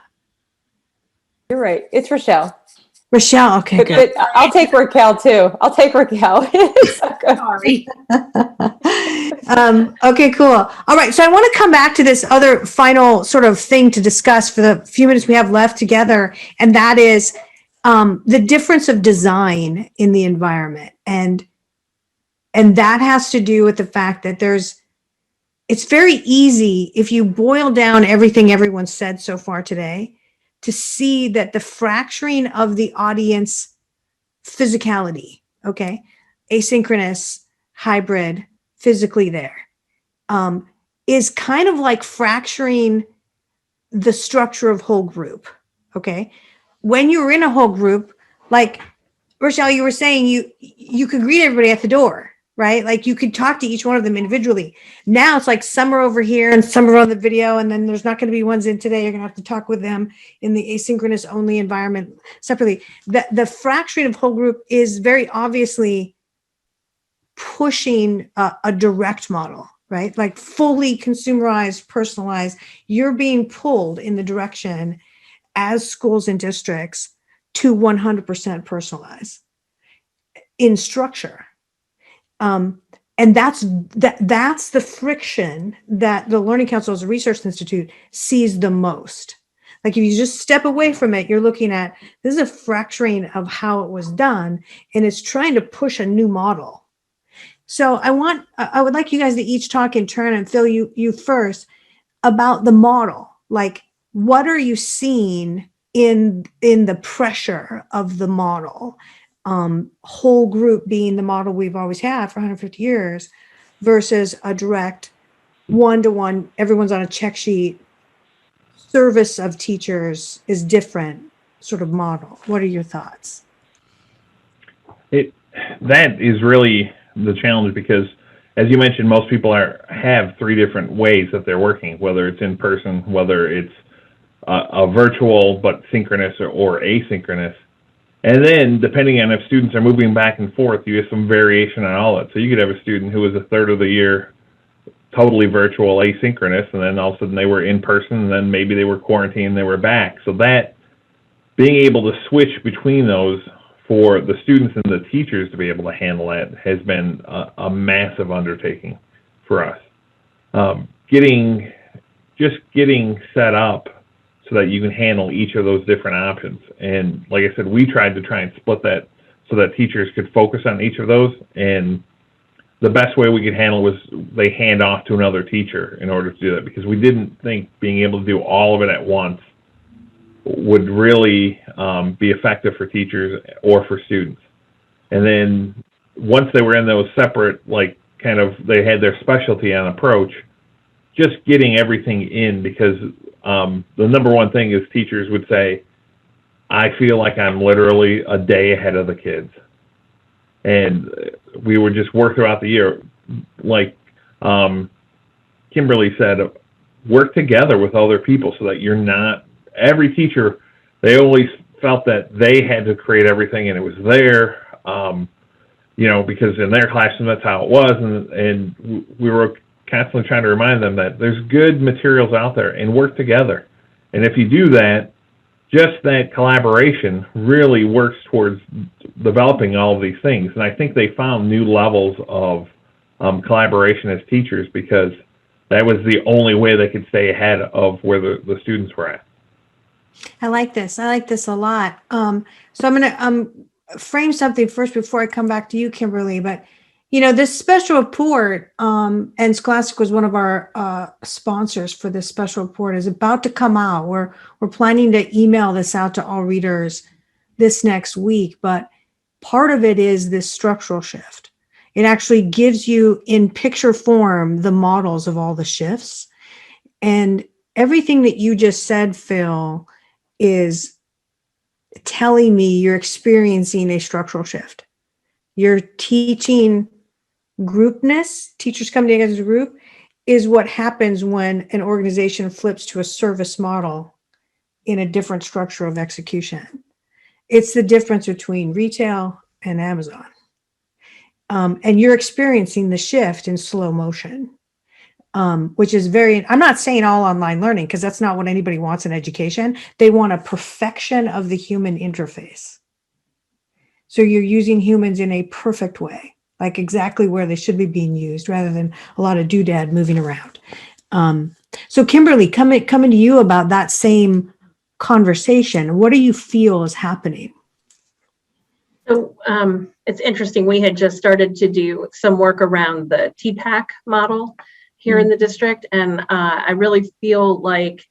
You're right. It's Rachelle. Rachelle, okay, good. But I'll take Raquel too. I'll take Raquel. It's so good. Sorry. Okay, cool. All right. So I want to come back to this other final sort of thing to discuss for the few minutes we have left together. And that is the difference of design in the environment. And that has to do with the fact that it's very easy if you boil down everything everyone said so far today to see that the fracturing of the audience physicality, okay, asynchronous, hybrid, physically there, is kind of like fracturing the structure of whole group, okay? When you're in a whole group, like Rachelle, you were saying you could greet everybody at the door, right? Like you could talk to each one of them individually. Now it's like some are over here and some are on the video, and then there's not going to be ones in today. You're going to have to talk with them in the asynchronous only environment separately. The fracturing of whole group is very obviously pushing a direct model, right? Like fully consumerized, personalized. You're being pulled in the direction as schools and districts to 100% personalize in structure. And that's the friction that the Learning Council as a research institute sees the most. Like if you just step away from it, you're looking at, this is a fracturing of how it was done, and it's trying to push a new model. So I would like you guys to each talk in turn, and Phil, you first, about the model. Like, what are you seeing in the pressure of the model? Whole group being the model we've always had for 150 years versus a direct one-to-one, everyone's on a check sheet, service of teachers is different sort of model. What are your thoughts? That is really the challenge, because as you mentioned, most people have three different ways that they're working, whether it's in person, whether it's a virtual but synchronous or asynchronous. And then, depending on if students are moving back and forth, you have some variation on all that. So you could have a student who was a third of the year totally virtual, asynchronous, and then all of a sudden they were in person, and then maybe they were quarantined, they were back. So that, being able to switch between those for the students and the teachers to be able to handle that has been a massive undertaking for us. Getting set up so that you can handle each of those different options. And like I said, we tried to split that so that teachers could focus on each of those. And the best way we could handle it was they hand off to another teacher in order to do that, because we didn't think being able to do all of it at once would really be effective for teachers or for students. And then once they were in those separate, like kind of, they had their specialty on approach, just getting everything in, because the number one thing is teachers would say, I feel like I'm literally a day ahead of the kids. And we would just work throughout the year. Like Kimberly said, work together with other people so that you're not, every teacher, they always felt that they had to create everything and it was there, because in their classroom, that's how it was. And we were constantly trying to remind them that there's good materials out there and work together. And if you do that, just that collaboration really works towards developing all of these things. And I think they found new levels of collaboration as teachers, because that was the only way they could stay ahead of where the students were at. I like this. I like this a lot. So I'm going to frame something first before I come back to you, Kimberly. But, this special report, and Scholastic was one of our sponsors for this special report, is about to come out. We're planning to email this out to all readers this next week. But part of it is this structural shift. It actually gives you in picture form the models of all the shifts. And everything that you just said, Phil, is telling me you're experiencing a structural shift. You're teaching groupness, teachers coming together as a group, is what happens when an organization flips to a service model in a different structure of execution. It's the difference between retail and Amazon. And you're experiencing the shift in slow motion. Which is I'm not saying all online learning, because that's not what anybody wants in education. They want a perfection of the human interface. So you're using humans in a perfect way, like exactly where they should be being used rather than a lot of doodad moving around. So Kimberly, coming to you about that same conversation, what do you feel is happening? So it's interesting. We had just started to do some work around the TPAC model here in the district. And I really feel like,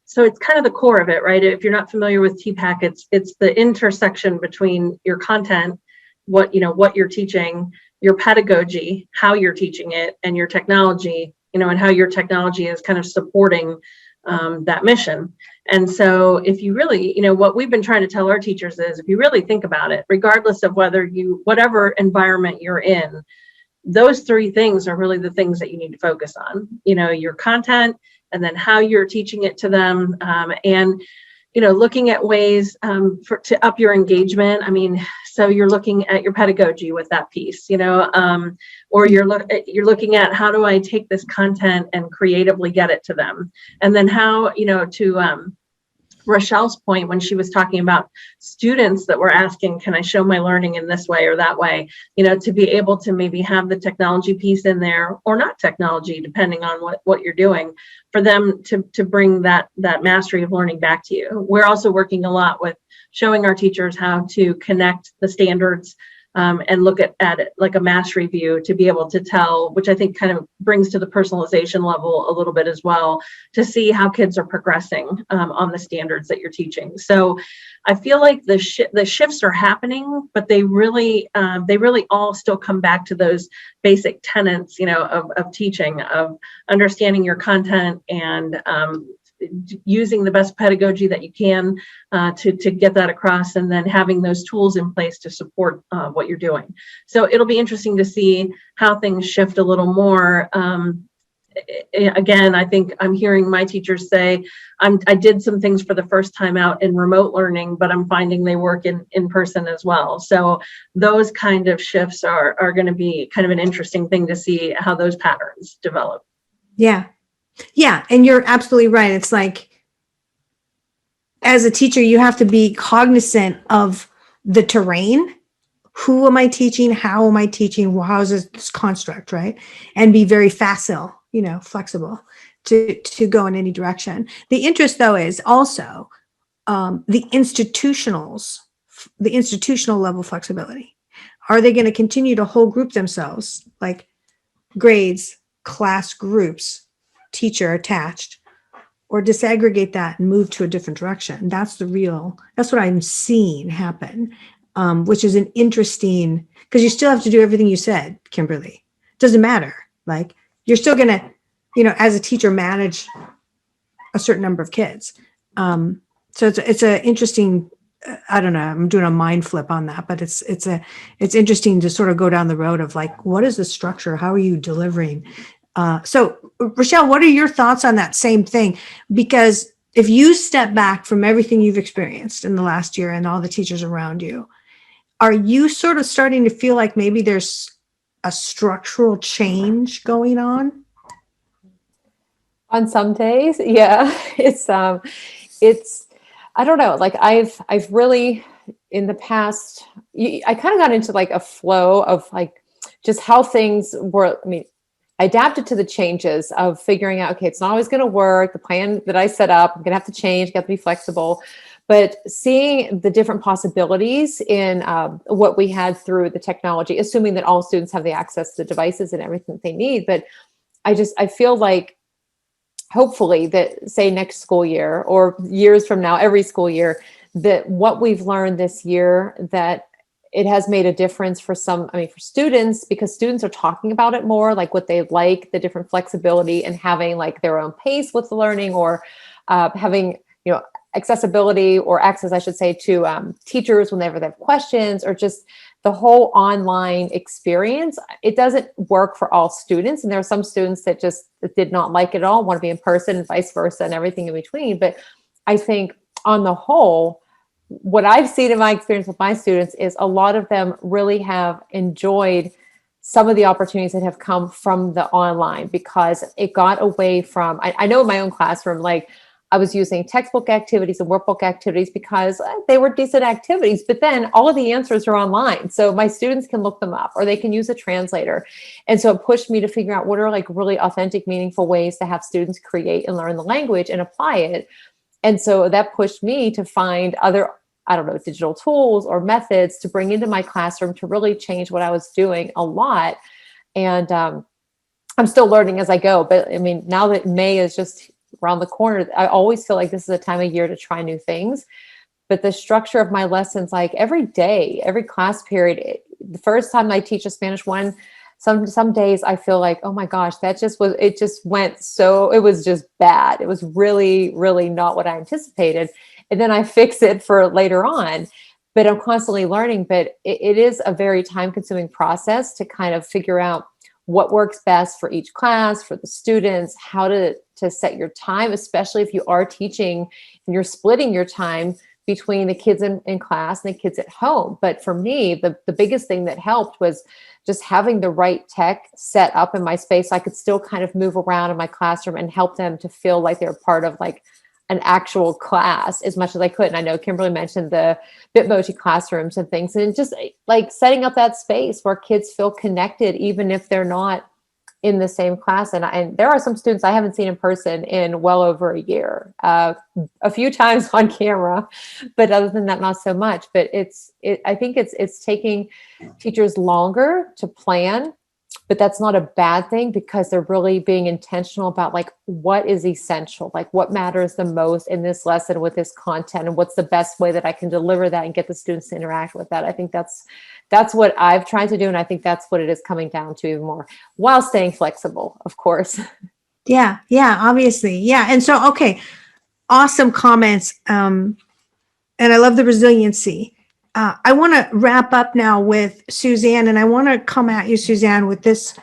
so it's kind of the core of it, right? If you're not familiar with TPAC, it's the intersection between your content, what you're teaching, your pedagogy, how you're teaching it, and your technology, and how your technology is kind of supporting that mission. And so if you really, what we've been trying to tell our teachers is, if you really think about it, regardless of whatever environment you're in, those three things are really the things that you need to focus on, your content, and then how you're teaching it to them, and looking at ways to up your engagement. I mean, so you're looking at your pedagogy with that piece, or you're looking at, how do I take this content and creatively get it to them? And then how, to Rachelle's point, when she was talking about students that were asking, can I show my learning in this way or that way, to be able to maybe have the technology piece in there, or not technology, depending on what you're doing, for them to bring that mastery of learning back to you. We're also working a lot with showing our teachers how to connect the standards and look at it like a mastery view, to be able to tell, which I think kind of brings to the personalization level a little bit as well, to see how kids are progressing on the standards that you're teaching. So I feel like the shifts are happening, but they really all still come back to those basic tenets, of teaching, of understanding your content, and using the best pedagogy that you can to get that across, and then having those tools in place to support what you're doing. So it'll be interesting to see how things shift a little more. Again, I think I'm hearing my teachers say, I did some things for the first time out in remote learning, but I'm finding they work in person as well. So those kind of shifts are going to be kind of an interesting thing to see how those patterns develop. Yeah. Yeah. And you're absolutely right. It's like, as a teacher, you have to be cognizant of the terrain. Who am I teaching? How am I teaching? How is this construct, right? And be very facile, flexible to go in any direction. The interest, though, is also the institutional level flexibility. Are they going to continue to whole group themselves, like grades, class groups, teacher attached, or disaggregate that and move to a different direction? That's what I'm seeing happen, which is an interesting, because you still have to do everything you said, Kimberly. It doesn't matter. Like, you're still going to, as a teacher, manage a certain number of kids. So it's a interesting, I don't know, I'm doing a mind flip on that, but it's interesting to sort of go down the road of like, what is the structure? How are you delivering? So Rachelle, what are your thoughts on that same thing? Because if you step back from everything you've experienced in the last year and all the teachers around you, are you sort of starting to feel like maybe there's a structural change going on? On some days, yeah, it's I don't know. Like I've really, in the past, I kind of got into like a flow of like just how things were. I mean, I adapted to the changes of figuring out, okay, it's not always going to work. The plan that I set up, I'm going to have to change, got to be flexible. But seeing the different possibilities in what we had through the technology, assuming that all students have the access to the devices and everything that they need. But I feel like hopefully that, say, next school year or years from now, every school year, that what we've learned this year, that it has made a difference for for students, because students are talking about it more, like what they like, the different flexibility and having like their own pace with the learning, or having, accessibility or access, I should say, to teachers whenever they have questions, or just the whole online experience. It doesn't work for all students. And there are some students that just did not like it at all, want to be in person, and vice versa, and everything in between. But I think on the whole, what I've seen in my experience with my students is a lot of them really have enjoyed some of the opportunities that have come from the online, because it got away from, I know in my own classroom, like I was using textbook activities and workbook activities because they were decent activities, but then all of the answers are online. So my students can look them up or they can use a translator. And so it pushed me to figure out what are like really authentic, meaningful ways to have students create and learn the language and apply it. And so that pushed me to find other, I don't know, digital tools or methods to bring into my classroom to really change what I was doing a lot. And I'm still learning as I go, but I mean, now that May is just around the corner, I always feel like this is a time of year to try new things. But the structure of my lessons, like every day, every class period, the first time I teach a Spanish 1, some days I feel like, oh my gosh, it was just bad. It was really, really not what I anticipated. And then I fix it for later on. But I'm constantly learning, but it is a very time consuming process to kind of figure out what works best for each class, for the students, how to set your time, especially if you are teaching and you're splitting your time between the kids in class and the kids at home. But for me, the biggest thing that helped was just having the right tech set up in my space. I could still kind of move around in my classroom and help them to feel like they're part of like an actual class as much as I could. And I know Kimberly mentioned the Bitmoji classrooms and things, and just like setting up that space where kids feel connected, even if they're not in the same class. And there are some students I haven't seen in person in well over a year, a few times on camera, but other than that, not so much. But I think it's taking teachers longer to plan, but that's not a bad thing because they're really being intentional about like what is essential, like what matters the most in this lesson with this content, and what's the best way that I can deliver that and get the students to interact with that. I think that's what I've tried to do. And I think that's what it is coming down to even more, while staying flexible, of course. Yeah, obviously. Yeah. And so, okay, awesome comments. And I love the resiliency. I want to wrap up now with Suzanne, and I want to come at you, Suzanne, with this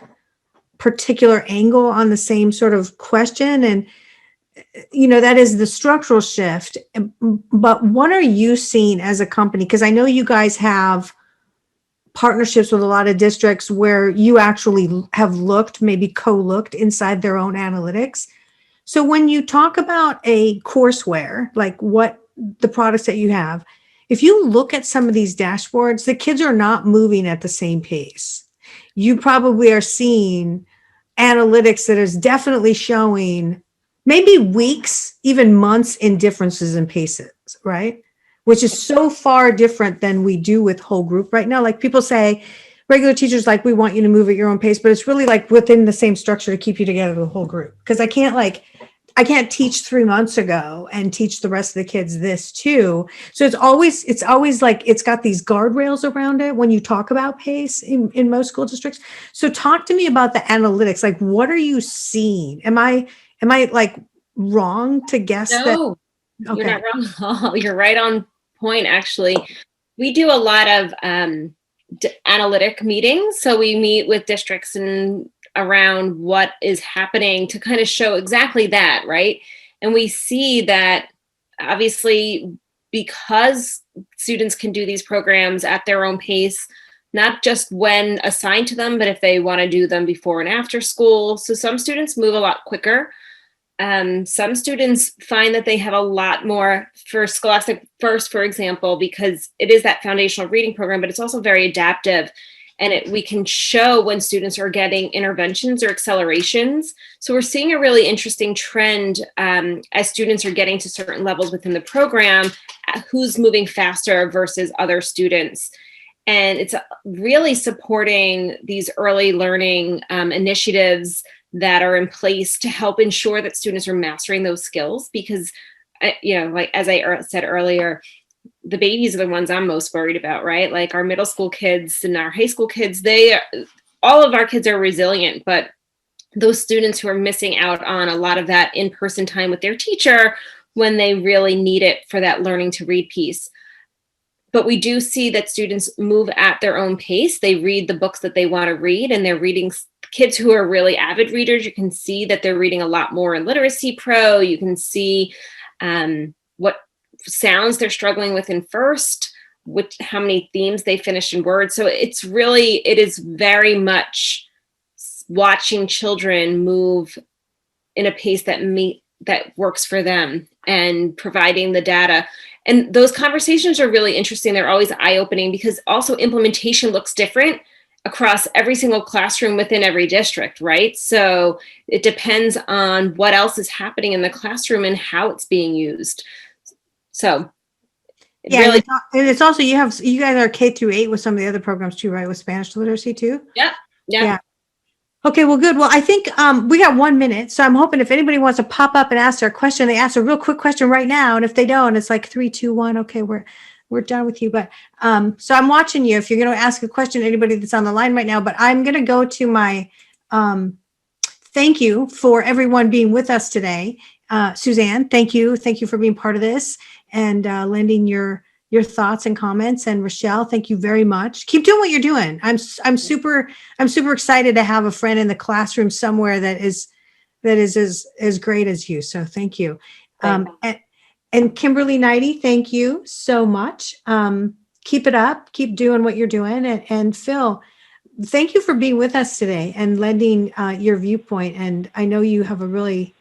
particular angle on the same sort of question. And, that is the structural shift. But what are you seeing as a company? Because I know you guys have partnerships with a lot of districts where you actually have maybe co-looked inside their own analytics. So when you talk about a courseware, like what the products that you have, if you look at some of these dashboards, the kids are not moving at the same pace. You probably are seeing analytics that is definitely showing maybe weeks, even months in differences in paces, right? Which is so far different than we do with whole group right now. Like people say, regular teachers, like, we want you to move at your own pace, but it's really like within the same structure to keep you together, the whole group. Because I can't teach 3 months ago and teach the rest of the kids this too. So it's always like, it's got these guardrails around it when you talk about pace in most school districts. So talk to me about the analytics. Like, what are you seeing? Am I like wrong to guess that? No, Okay. you're not wrong at all. You're right on point, actually. We do a lot of analytic meetings. So we meet with districts and around what is happening to kind of show exactly that, right? And we see that obviously because students can do these programs at their own pace, not just when assigned to them, but if they want to do them before and after school. So some students move a lot quicker. Some students find that they have a lot more for Scholastic First, for example, because it is that foundational reading program, but it's also very adaptive. And we can show when students are getting interventions or accelerations. So we're seeing a really interesting trend as students are getting to certain levels within the program, who's moving faster versus other students. And it's really supporting these early learning initiatives that are in place to help ensure that students are mastering those skills. Because, like as I said earlier, the babies are the ones I'm most worried about, right? Like our middle school kids and our high school kids, all of our kids are resilient, but those students who are missing out on a lot of that in-person time with their teacher when they really need it for that learning to read piece. But we do see that students move at their own pace. They read the books that they want to read, and they're reading. Kids who are really avid readers, you can see that they're reading a lot more in Literacy Pro. You can see what sounds they're struggling with in first, how many themes they finished in words. So it is very much watching children move in a pace that that works for them and providing the data. And those conversations are really interesting. They're always eye-opening because also implementation looks different across every single classroom within every district, right? So it depends on what else is happening in the classroom and how it's being used. So Yeah, really, and it's also, you guys are K-8 with some of the other programs too, right? With Spanish literacy too? yeah. Okay, well, good. Well, I think we got 1 minute, so I'm hoping if anybody wants to pop up and ask their question, they ask a real quick question right now. And if they don't, it's like 3, 2, 1. Okay, we're done with you. But so I'm watching you. If you're going to ask a question, anybody that's on the line right now. But I'm going to go to my thank you for everyone being with us today. Suzanne, thank you for being part of this and lending your thoughts and comments. And Rachelle, thank you very much. Keep doing what you're doing. I'm super excited to have a friend in the classroom somewhere that is as great as you. So thank you. And Kimberly Nidy, thank you so much. Keep it up. Keep doing what you're doing. And Phil, thank you for being with us today and lending your viewpoint. And I know you have a really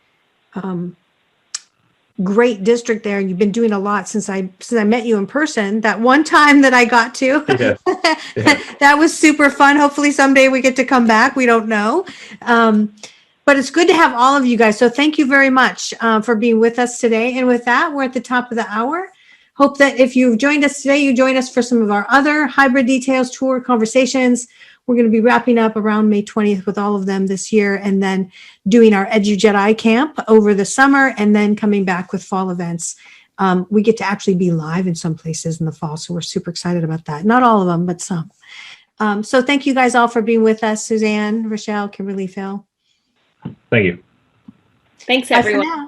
great district there, and you've been doing a lot since I met you in person. That one time that I got to, Yeah. that was super fun. Hopefully someday we get to come back. We don't know. But it's good to have all of you guys. So thank you very much for being with us today. And with that, we're at the top of the hour. Hope that if you've joined us today, you join us for some of our other hybrid details tour conversations. We're going to be wrapping up around May 20th with all of them this year, and then doing our Edu Jedi camp over the summer, and then coming back with fall events. We get to actually be live in some places in the fall, so we're super excited about that. Not all of them, but some. So thank you guys all for being with us. Suzanne, Rachelle, Kimberly, Phil. Thank you. Thanks, Bye for everyone. now.